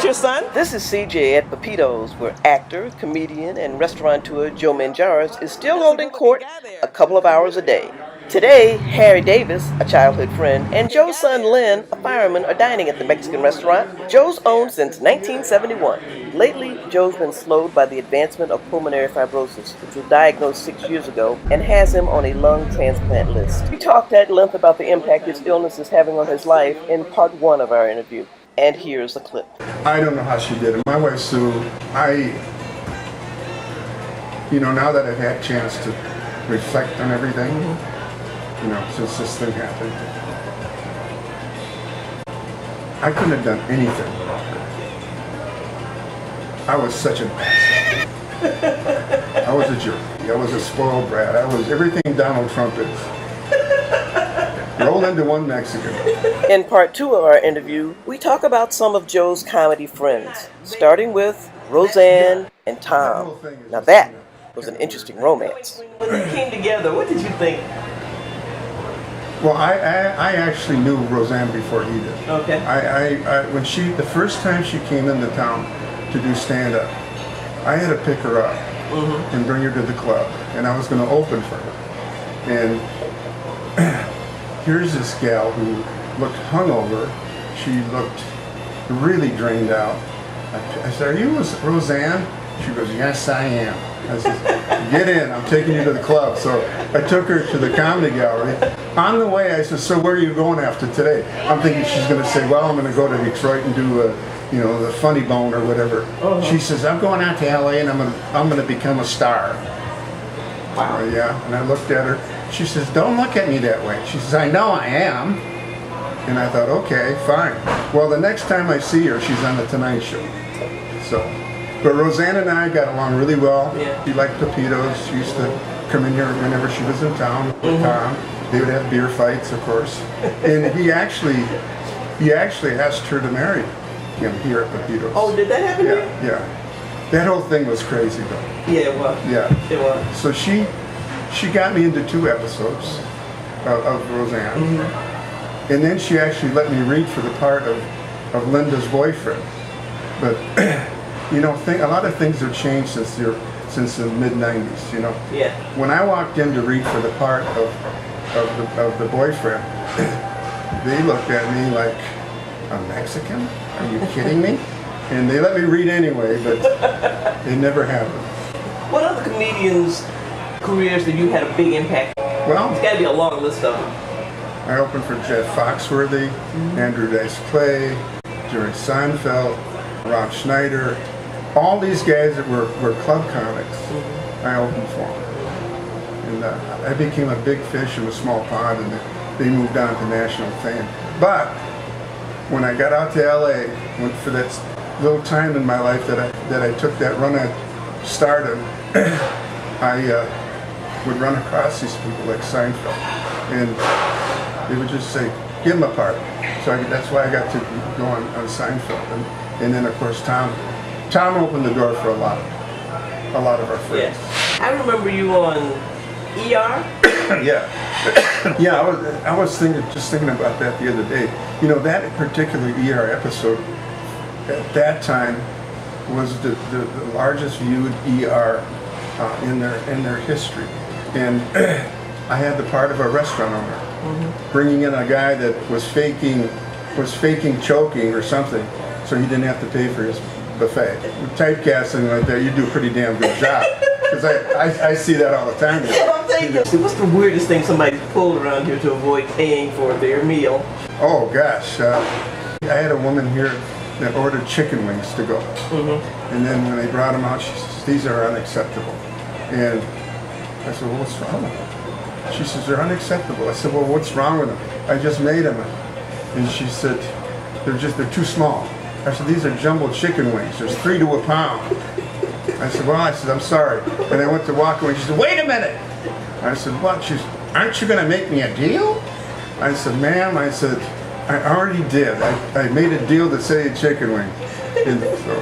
your son? This is CJ at Pepitos, where actor, comedian, and restaurateur Joe Minjares is still holding court a couple of hours a day. Today, Harry Davis, a childhood friend, and Joe's son Lynn, a fireman, are dining at the Mexican restaurant Joe's owned since 1971. Lately, Joe's been slowed by the advancement of pulmonary fibrosis, which was diagnosed 6 years ago and has him on a lung transplant list. We talked at length about the impact his illness is having on his life in part one of our interview. And here's a clip. I don't know how she did it. My wife Sue, now that I've had a chance to reflect on everything, since this thing happened, I couldn't have done anything without her. I was such a bastard. I was a jerk. I was a spoiled brat. I was everything Donald Trump is. Roll into one Mexican. In part two of our interview, we talk about some of Joe's comedy friends, starting with Roseanne and Tom. Now that was an interesting romance. When they came together, what did you think? Well, I actually knew Roseanne before he did. Okay. When the first time she came into town to do stand-up, I had to pick her up and bring her to the club, and I was going to open for her. And here's this gal who looked hungover. She looked really drained out. I said, "Are you Roseanne?" She goes, "Yes, I am." I said, "Get in, I'm taking you to the club." So I took her to the comedy gallery. On the way, I said, "So where are you going after today?" I'm thinking she's going to say, "Well, I'm going to go to Detroit and do the Funny Bone or whatever." She says, "I'm going out to LA and I'm going to become a star." Wow. Yeah, and I looked at her. She says, "Don't look at me that way." She says, "I know I am." And I thought, okay, fine. Well, the next time I see her, she's on the Tonight Show. But Roseanne and I got along really well. Yeah. She liked Pepitos. She used to come in here whenever she was in town with Tom. They would have beer fights, of course. And he actually asked her to marry him here at Pepitos. Oh, did that happen? Yeah. That whole thing was crazy, though. Yeah, it was. Yeah. It was. So she got me into 2 episodes of Roseanne. And then she actually let me read for the part of Linda's boyfriend. But a lot of things have changed since the mid-90s, Yeah. When I walked in to read for the part of the boyfriend, they looked at me like, "A Mexican? Are you kidding me?" And they let me read anyway, but it never happened. What other comedians' careers that you had a big impact on? Well, It's got to be a long list of them. I opened for Jeff Foxworthy, Andrew Dice Clay, Jerry Seinfeld, Rob Schneider, all these guys that were club comics. I opened for them. And I became a big fish in a small pond, and they moved on to national fame. But when I got out to LA, went for that little time in my life that I took that run at stardom, I would run across these people like Seinfeld, and they would just say, "Give him a part." So that's why I got to go on Seinfeld, and then of course Tom opened the door for a lot of our friends. Yeah. I remember you on ER. Yeah. I was thinking about that the other day. That particular ER episode at that time was the largest viewed ER in their history, and I had the part of a restaurant owner, bringing in a guy that was faking choking or something, so he didn't have to pay for his buffet. With typecasting like that, you do a pretty damn good job. Because I see that all the time. What's the weirdest thing somebody's pulled around here to avoid paying for their meal? Oh gosh, I had a woman here that ordered chicken wings to go, and then when they brought them out, she says, "These are unacceptable." And I said, "Well, what's wrong with them?" She says, "They're unacceptable." I said, "Well, what's wrong with them?" "I just made them." And she said, they're too small." I said, "These are jumbo chicken wings. There's 3 to a pound." I said, "I'm sorry." And I went to walk away. She said, "Wait a minute." I said, "What?" She said, "Aren't you going to make me a deal?" I said, "Ma'am," I said, "I already did. I made a deal to save chicken wings." And so